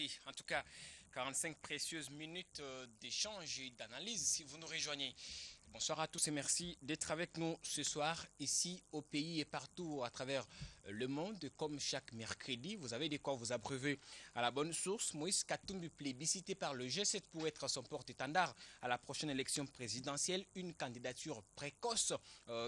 écouté. En tout cas, 45 précieuses minutes d'échange et d'analyse si vous nous rejoignez. Bonsoir à tous et merci d'être avec nous ce soir ici au pays et partout à travers le monde. Comme chaque mercredi, vous avez de quoi vous abreuver à la bonne source. Moïse Katumbi, plébiscité par le G7 pour être son porte-étendard à la prochaine élection présidentielle. Une candidature précoce,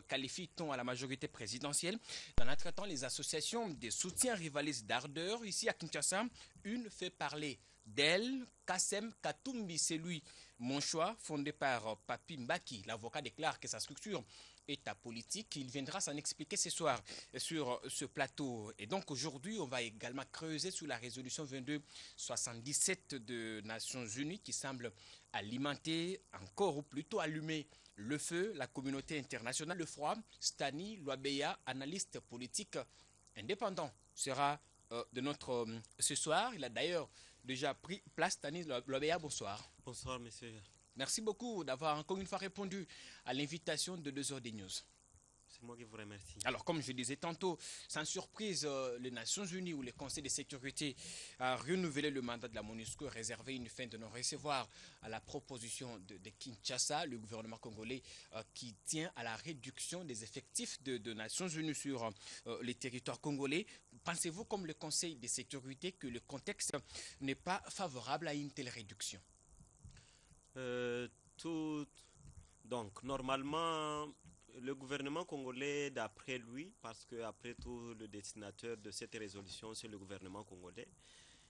qualifie-t-on à la majorité présidentielle. Dans notre temps, les associations de soutien rivalisent d'ardeur. Ici à Kinshasa, une fait parler d'elle. Kassem Katumbi, c'est lui. Mon choix, fondé par Papi Mbaki, l'avocat déclare que sa structure est apolitique. Il viendra s'en expliquer ce soir sur ce plateau. Et donc aujourd'hui, on va également creuser sur la résolution 2277 de Nations Unies qui semble alimenter encore ou plutôt allumer le feu, la communauté internationale. Le froid, Stani Loabeya, analyste politique indépendant, sera de notre ce soir. Il a d'ailleurs déjà pris place. Stani Loabeya, bonsoir. Bonsoir, monsieur. Merci beaucoup d'avoir encore une fois répondu à l'invitation de 2 heures des news. C'est moi qui vous remercie. Alors, comme je disais tantôt, sans surprise, les Nations Unies ou le Conseil de sécurité a renouvelé le mandat de la MONUSCO et réservé une fin de non-recevoir à la proposition de Kinshasa, le gouvernement congolais qui tient à la réduction des effectifs de Nations Unies sur les territoires congolais. Pensez-vous, comme le Conseil de sécurité, que le contexte n'est pas favorable à une telle réduction? Tout... Donc, normalement, le gouvernement congolais, d'après lui, parce que après tout, le destinateur de cette résolution, c'est le gouvernement congolais,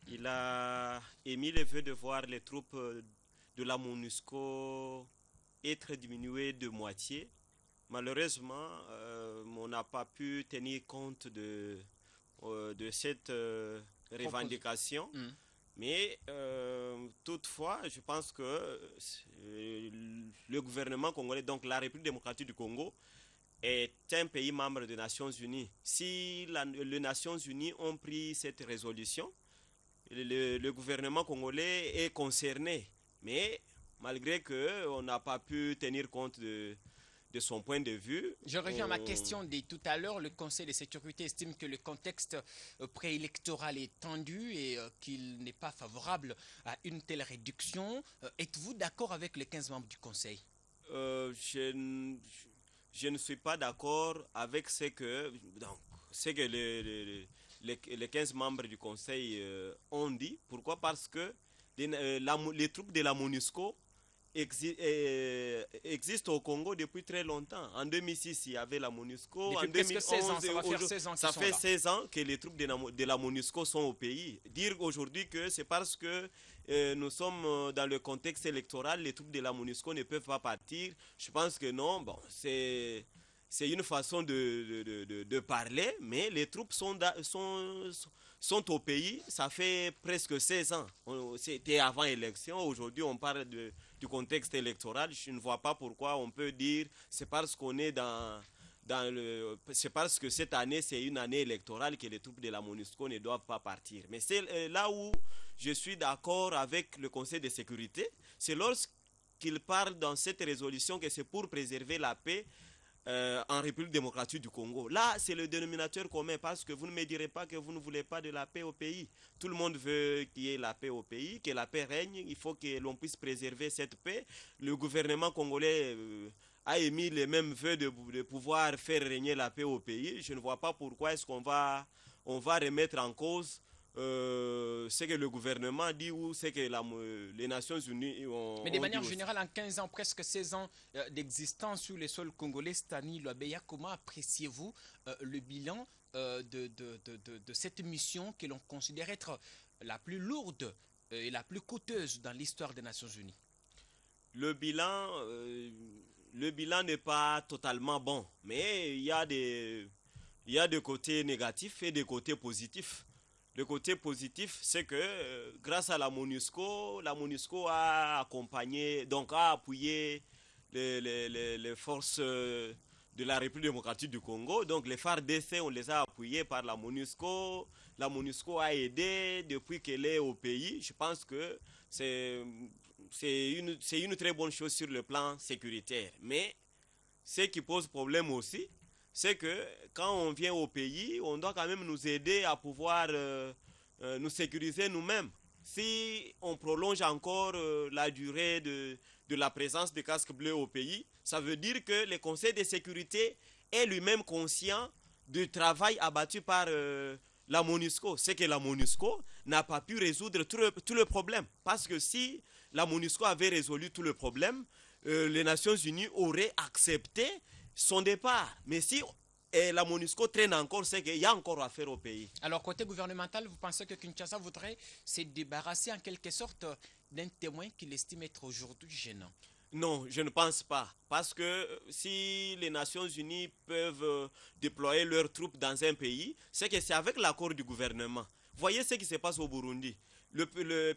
il a émis le vœu de voir les troupes de la MONUSCO être diminuées de moitié. Malheureusement, on n'a pas pu tenir compte de cette revendication. Mais toutefois, je pense que le gouvernement congolais, donc la République démocratique du Congo, est un pays membre des Nations Unies. Si les Nations Unies ont pris cette résolution, le gouvernement congolais est concerné. Mais malgré qu'on n'a pas pu tenir compte de son point de vue. Je reviens à ma question de tout à l'heure. Le Conseil de sécurité estime que le contexte préélectoral est tendu et qu'il n'est pas favorable à une telle réduction. Êtes-vous d'accord avec les 15 membres du Conseil? Je ne suis pas d'accord avec ce que les 15 membres du Conseil ont dit. Pourquoi? Parce que les troupes de la MONUSCO existe au Congo depuis très longtemps. En 2006, il y avait la MONUSCO. Depuis en presque 16 ans, 2011, ça va faire 16 ans ça qu'ils sont fait là. 16 ans que les troupes de la MONUSCO sont au pays. Dire aujourd'hui que c'est parce que nous sommes dans le contexte électoral, les troupes de la MONUSCO ne peuvent pas partir. Je pense que non. Bon, c'est une façon de parler, mais les troupes sont au pays. Ça fait presque 16 ans. C'était avant l'élection. Aujourd'hui, on parle du contexte électoral. Je ne vois pas pourquoi on peut dire c'est parce qu'on est c'est parce que cette année c'est une année électorale que les troupes de la MONUSCO ne doivent pas partir. Mais c'est là où je suis d'accord avec le Conseil de sécurité, c'est lorsqu'il parle dans cette résolution que c'est pour préserver la paix en République démocratique du Congo. Là, c'est le dénominateur commun parce que vous ne me direz pas que vous ne voulez pas de la paix au pays. Tout le monde veut qu'il y ait la paix au pays, que la paix règne. Il faut que l'on puisse préserver cette paix. Le gouvernement congolais a émis les mêmes vœux de pouvoir faire régner la paix au pays. Je ne vois pas pourquoi est-ce qu'on va remettre en cause ce que le gouvernement dit ou ce que les Nations Unies ont Mais de manière dit aussi. générale, en 15 ans, presque 16 ans d'existence sur les sols congolais, Stani Loabeya, comment appréciez-vous le bilan de cette mission que l'on considère être la plus lourde et la plus coûteuse dans l'histoire des Nations Unies? Le bilan, le bilan n'est pas totalement bon, mais il y a des côtés négatifs et des côtés positifs. Le côté positif, c'est que grâce à la MONUSCO a accompagné, donc a appuyé les forces de la République démocratique du Congo. Donc les FARDC, on les a appuyés par la MONUSCO. La MONUSCO a aidé depuis qu'elle est au pays. Je pense que c'est une très bonne chose sur le plan sécuritaire. Mais ce qui pose problème aussi, c'est que quand on vient au pays, on doit quand même nous aider à pouvoir nous sécuriser nous-mêmes. si on prolonge encore la durée de la présence des casques bleus au pays, ça veut dire que le Conseil de sécurité est lui-même conscient du travail abattu par la MONUSCO. C'est que la MONUSCO n'a pas pu résoudre tout le problème. Parce que si la MONUSCO avait résolu tout le problème, les Nations Unies auraient accepté son départ. Mais si la MONUSCO traîne encore, c'est qu'il y a encore à faire au pays. Alors, côté gouvernemental, vous pensez que Kinshasa voudrait se débarrasser en quelque sorte d'un témoin qu'il estime être aujourd'hui gênant? Non, je ne pense pas. Parce que si les Nations Unies peuvent déployer leurs troupes dans un pays, c'est que c'est avec l'accord du gouvernement. Voyez ce qui se passe au Burundi.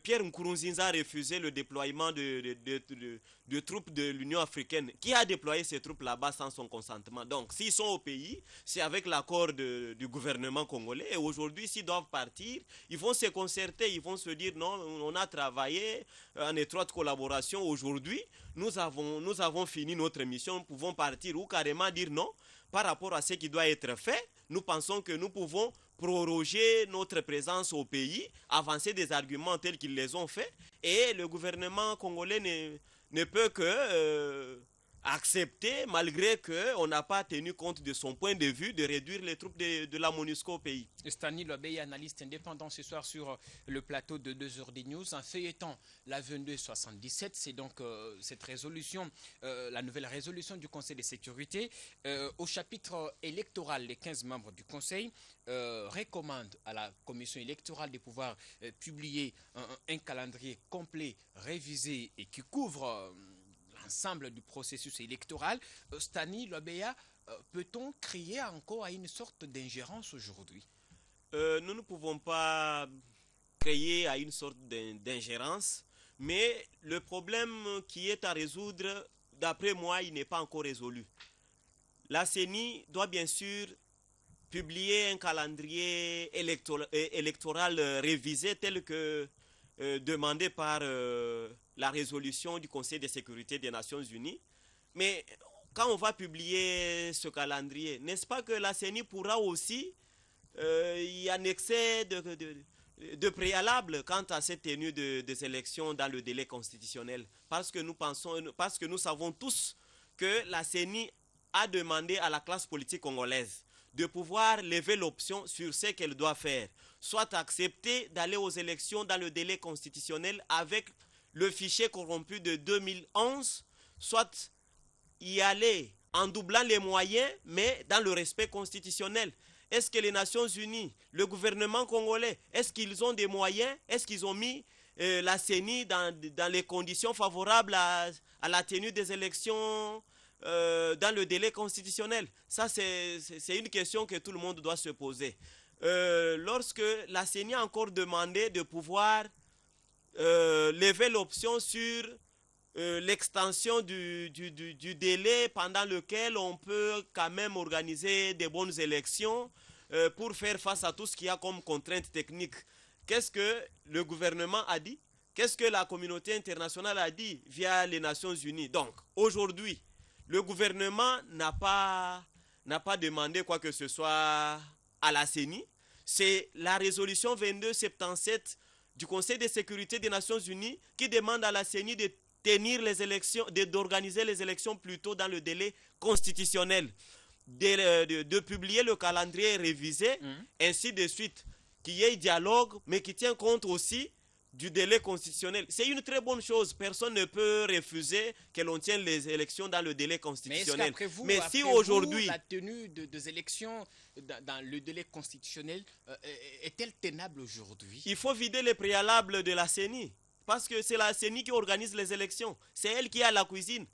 Pierre Nkurunziza a refusé le déploiement de troupes de l'Union africaine. Qui a déployé ces troupes là-bas sans son consentement? Donc, s'ils sont au pays, c'est avec l'accord du gouvernement congolais. Et aujourd'hui, s'ils doivent partir, ils vont se concerter, ils vont se dire non, on a travaillé en étroite collaboration. Aujourd'hui, nous avons fini notre mission, nous pouvons partir ou carrément dire non. Par rapport à ce qui doit être fait, nous pensons que nous pouvons proroger notre présence au pays, avancer des arguments tels qu'ils les ont fait, et le gouvernement congolais ne peut que accepter, malgré qu'on n'a pas tenu compte de son point de vue, de réduire les troupes de la MONUSCO au pays. Stani Lobeya, analyste indépendant ce soir sur le plateau de 2 heures des news. En feuilletant la 2277, c'est donc cette résolution, la nouvelle résolution du Conseil de sécurité. Au chapitre électoral, les 15 membres du Conseil recommandent à la commission électorale de pouvoir publier un calendrier complet, révisé et qui couvre l'ensemble du processus électoral. Stani Lobeya, peut-on crier encore à une sorte d'ingérence aujourd'hui? Nous ne pouvons pas créer à une sorte d'ingérence, mais le problème qui est à résoudre, d'après moi, il n'est pas encore résolu. La CENI doit bien sûr publier un calendrier électoral révisé tel que demandé par la résolution du Conseil de sécurité des Nations Unies. Mais quand on va publier ce calendrier, n'est-ce pas que la CENI pourra aussi y annexer de préalable quant à cette tenue des élections dans le délai constitutionnel? Parce que nous savons tous que la CENI a demandé à la classe politique congolaise de pouvoir lever l'option sur ce qu'elle doit faire, soit accepter d'aller aux élections dans le délai constitutionnel avec le fichier corrompu de 2011, soit y aller en doublant les moyens, mais dans le respect constitutionnel. Est-ce que les Nations Unies, le gouvernement congolais, est-ce qu'ils ont des moyens? Est-ce qu'ils ont mis la CENI dans les conditions favorables à la tenue des élections dans le délai constitutionnel? Ça, c'est une question que tout le monde doit se poser. Lorsque la CENI a encore demandé de pouvoir lever l'option sur l'extension du délai pendant lequel on peut quand même organiser des bonnes élections pour faire face à tout ce qu'il y a comme contraintes techniques. Qu'est-ce que le gouvernement a dit? Qu'est-ce que la communauté internationale a dit via les Nations Unies? Donc, aujourd'hui, le gouvernement n'a pas demandé quoi que ce soit à la CENI. C'est la résolution 2277 du Conseil de sécurité des Nations Unies qui demande à la CENI de tenir les élections, d'organiser les élections plutôt dans le délai constitutionnel, de publier le calendrier révisé, ainsi de suite, qu'il y ait dialogue, mais qui tient compte aussi du délai constitutionnel. C'est une très bonne chose. Personne ne peut refuser que l'on tienne les élections dans le délai constitutionnel. Mais si aujourd'hui la tenue des élections dans le délai constitutionnel est-elle tenable aujourd'hui? Il faut vider les préalables de la CENI. Parce que c'est la CENI qui organise les élections. C'est elle qui a la cuisine.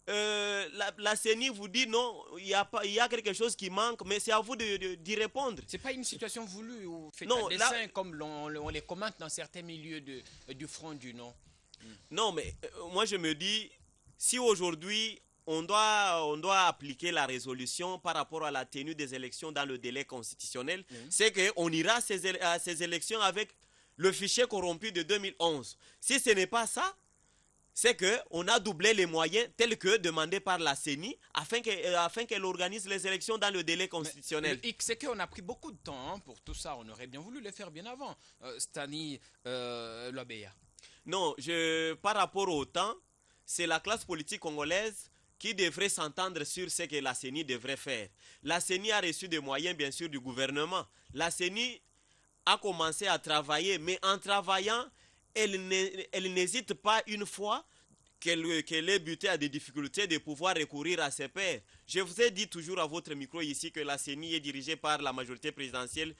La CENI vous dit non, il y a quelque chose qui manque, mais c'est à vous d'y répondre. C'est pas une situation voulue ou fait un dessin comme on les commente dans certains milieux du front du non. Non, mais moi je me dis, si aujourd'hui on doit appliquer la résolution par rapport à la tenue des élections dans le délai constitutionnel, c'est qu'on ira à ces élections avec le fichier corrompu de 2011. Si ce n'est pas ça, c'est qu'on a doublé les moyens tels que demandés par la CENI afin qu'elle organise les élections dans le délai constitutionnel. Mais le hic, c'est qu'on a pris beaucoup de temps pour tout ça. On aurait bien voulu le faire bien avant, Stani Lobeya. Non, par rapport au temps, c'est la classe politique congolaise qui devrait s'entendre sur ce que la CENI devrait faire. La CENI a reçu des moyens, bien sûr, du gouvernement. La CENI a commencé à travailler, mais en travaillant, elle n'hésite pas une fois qu'elle est butée à des difficultés de pouvoir recourir à ses pairs. Je vous ai dit toujours à votre micro ici que la CENI est dirigée par la majorité présidentielle,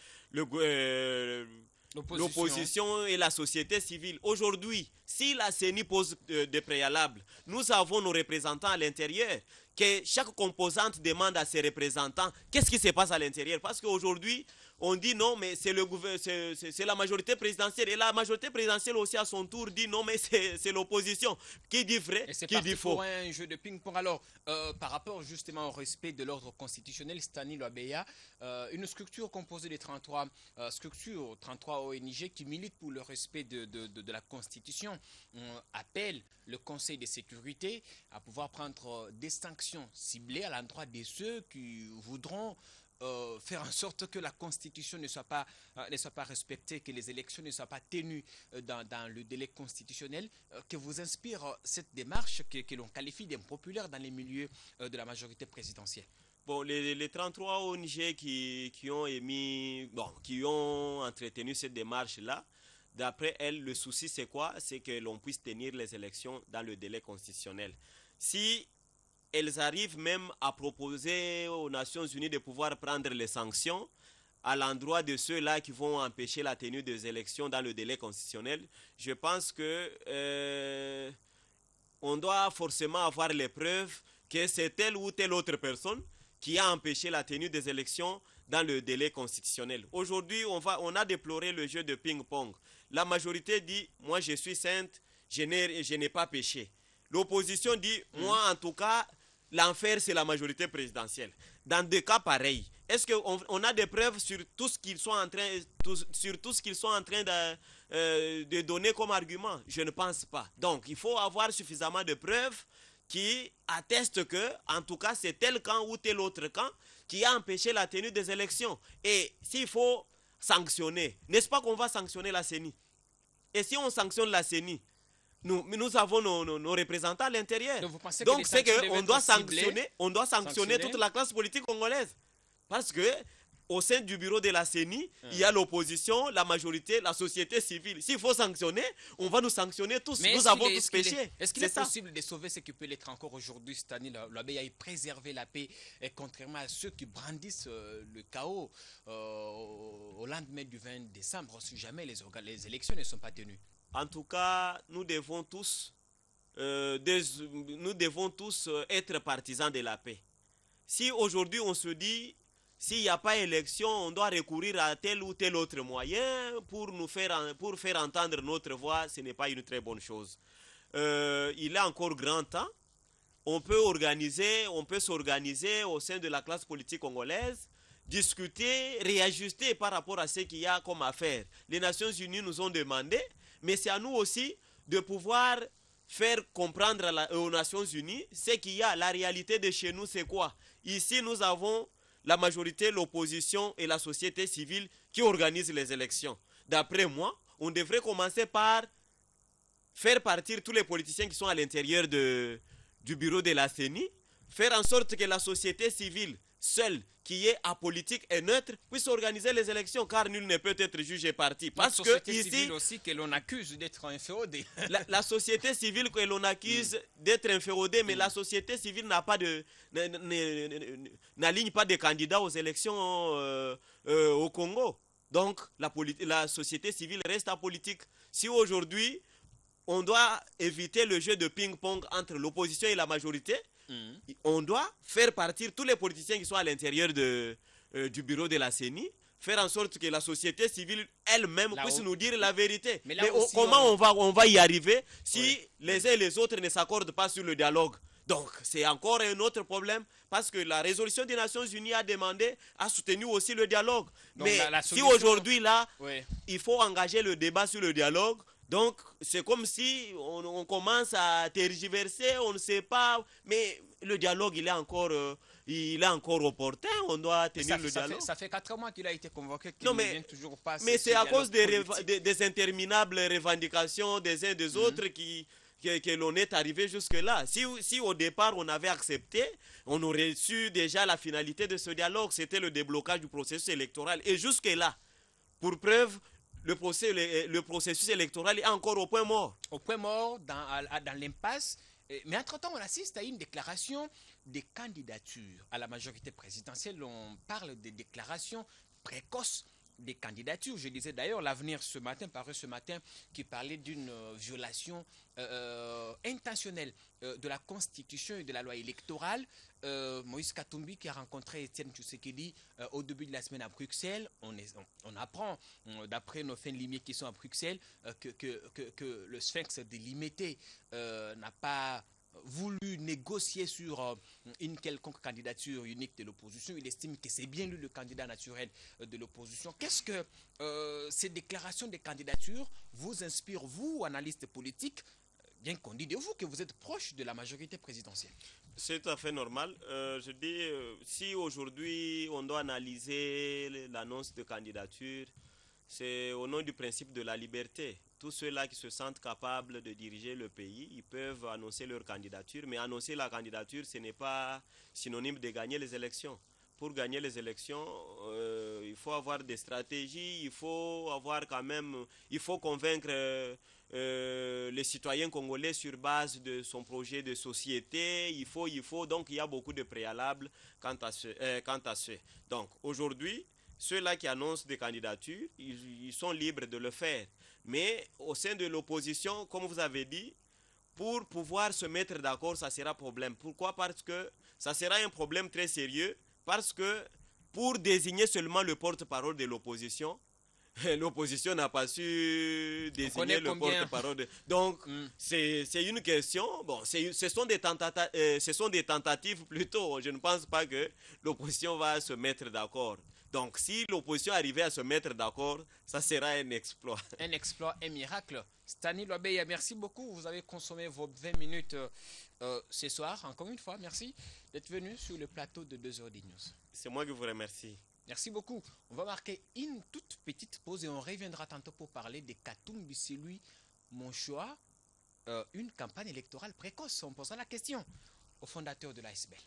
l'opposition et la société civile. Aujourd'hui, si la CENI pose des préalables, nous avons nos représentants à l'intérieur, que chaque composante demande à ses représentants qu'est-ce qui se passe à l'intérieur. Parce qu'aujourd'hui, on dit non, mais c'est la majorité présidentielle. Et la majorité présidentielle aussi à son tour dit non, mais c'est l'opposition. Qui dit vrai, qui dit faux. Pour un jeu de ping-pong. Alors, par rapport justement au respect de l'ordre constitutionnel, Stani Lobeya, une structure composée de 33 ONG qui militent pour le respect de la Constitution, appelle le Conseil de sécurité à pouvoir prendre des sanctions ciblées à l'endroit de ceux qui voudront faire en sorte que la Constitution ne soit pas respectée, que les élections ne soient pas tenues dans le délai constitutionnel, que vous inspire cette démarche que l'on qualifie d'impopulaire dans les milieux de la majorité présidentielle? Bon, les 33 ONG qui ont entretenu cette démarche-là, d'après elles, le souci c'est quoi? C'est que l'on puisse tenir les élections dans le délai constitutionnel. Si elles arrivent même à proposer aux Nations Unies de pouvoir prendre les sanctions à l'endroit de ceux-là qui vont empêcher la tenue des élections dans le délai constitutionnel, je pense que on doit forcément avoir les preuves que c'est telle ou telle autre personne qui a empêché la tenue des élections dans le délai constitutionnel. Aujourd'hui, on a déploré le jeu de ping-pong. La majorité dit, moi je suis sainte, je n'ai pas péché. L'opposition dit, moi en tout cas, l'enfer c'est la majorité présidentielle. Dans des cas pareils, est-ce qu'on a des preuves sur tout ce qu'ils sont en train, de donner comme argument? Je ne pense pas. Donc il faut avoir suffisamment de preuves qui attestent que, en tout cas, c'est tel camp ou tel autre camp qui a empêché la tenue des élections. Et s'il faut sanctionner, n'est-ce pas qu'on va sanctionner la CENI? Et si on sanctionne la CENI, nous avons nos représentants à l'intérieur. Donc c'est qu'on doit sanctionner toute la classe politique congolaise. Parce que au sein du bureau de la CENI, il y a l'opposition, la majorité, la société civile. S'il faut sanctionner, on va nous sanctionner tous. Mais nous avons tous péché. Est-ce qu'il est possible de sauver ce qui peut l'être encore aujourd'hui, Stani Lobeya, et préserver la paix, et contrairement à ceux qui brandissent le chaos au lendemain du 20 décembre, si jamais les élections ne sont pas tenues? En tout cas, nous devons tous être partisans de la paix. Si aujourd'hui on se dit, s'il n'y a pas élection, on doit recourir à tel ou tel autre moyen pour faire entendre notre voix, ce n'est pas une très bonne chose. Il est encore grand temps. On peut s'organiser au sein de la classe politique congolaise, discuter, réajuster par rapport à ce qu'il y a comme affaire. Les Nations Unies nous ont demandé, mais c'est à nous aussi de pouvoir faire comprendre aux Nations Unies ce qu'il y a. La réalité de chez nous, c'est quoi? Ici, nous avons la majorité, l'opposition et la société civile qui organisent les élections. D'après moi, on devrait commencer par faire partir tous les politiciens qui sont à l'intérieur du bureau de la CENI, faire en sorte que la société civile seule, qui est apolitique et neutre, puisse organiser les élections, car nul ne peut être jugé parti. Parce que société civile aussi que l'on accuse d'être inféodée. La société civile que l'on accuse d'être inféodée, mais la société civile n'aligne pas de candidats aux élections au Congo. Donc la société civile reste apolitique. Si aujourd'hui on doit éviter le jeu de ping-pong entre l'opposition et la majorité, on doit faire partir tous les politiciens qui sont à l'intérieur du bureau de la CENI, faire en sorte que la société civile elle-même puisse nous dire la vérité. Mais comment on va y arriver si les uns et les autres ne s'accordent pas sur le dialogue? Donc c'est encore un autre problème, parce que la résolution des Nations Unies a soutenu aussi le dialogue. Donc, mais si aujourd'hui là, il faut engager le débat sur le dialogue, Donc, c'est comme si on commence à tergiverser, on ne sait pas, mais le dialogue, il est encore opportun, on doit tenir le dialogue. Ça fait 4 mois qu'il a été convoqué, qu'il Non, ne vient toujours pas mais ce c'est à dialogue cause politique. des interminables revendications des uns des autres que l'on est arrivé jusque-là. Si au départ on avait accepté, on aurait su déjà la finalité de ce dialogue, c'était le déblocage du processus électoral. Et jusque-là, pour preuve, le processus électoral est encore au point mort. Au point mort, dans l'impasse. Mais entre-temps, on assiste à une déclaration des candidatures à la majorité présidentielle. On parle de déclarations précoces des candidatures. Je disais d'ailleurs, l'avenir ce matin, paru ce matin, qui parlait d'une violation intentionnelle de la Constitution et de la loi électorale. Moïse Katumbi qui a rencontré Étienne Tshisekedi au début de la semaine à Bruxelles. On apprend, d'après nos fins limiers qui sont à Bruxelles, que le Sphinx de Limité n'a pas voulu négocier sur une quelconque candidature unique de l'opposition. Il estime que c'est bien lui le candidat naturel de l'opposition. Qu'est-ce que ces déclarations de candidature vous inspirent, vous, analystes politiques, bien qu'on dit de vous que vous êtes proche de la majorité présidentielle? C'est tout à fait normal. Je dis, si aujourd'hui on doit analyser l'annonce de candidature, c'est au nom du principe de la liberté. Tous ceux-là qui se sentent capables de diriger le pays, ils peuvent annoncer leur candidature, mais annoncer la candidature, ce n'est pas synonyme de gagner les élections. Pour gagner les élections, il faut avoir des stratégies, il faut convaincre les citoyens congolais sur base de son projet de société. Donc il y a beaucoup de préalables quant à ce. Donc aujourd'hui, ceux-là qui annoncent des candidatures, ils sont libres de le faire. Mais au sein de l'opposition, comme vous avez dit, pour pouvoir se mettre d'accord, ça sera problème. Pourquoi? Parce que ça sera un problème très sérieux. Parce que pour désigner seulement le porte-parole de l'opposition, l'opposition n'a pas su désigner le porte-parole. Donc, c'est une question. Bon, ce sont des tentatives plutôt. Je ne pense pas que l'opposition va se mettre d'accord. Donc, si l'opposition arrivait à se mettre d'accord, ça sera un exploit. Un exploit, un miracle. Stani Lobeya, merci beaucoup. Vous avez consommé vos 20 minutes ce soir. Encore une fois, merci d'être venu sur le plateau de 2h10 News. C'est moi qui vous remercie. Merci beaucoup. On va marquer une toute petite pause et on reviendra tantôt pour parler de Katumbi, c'est lui, mon choix. Une campagne électorale précoce. On posera la question au fondateur de l'ASBL.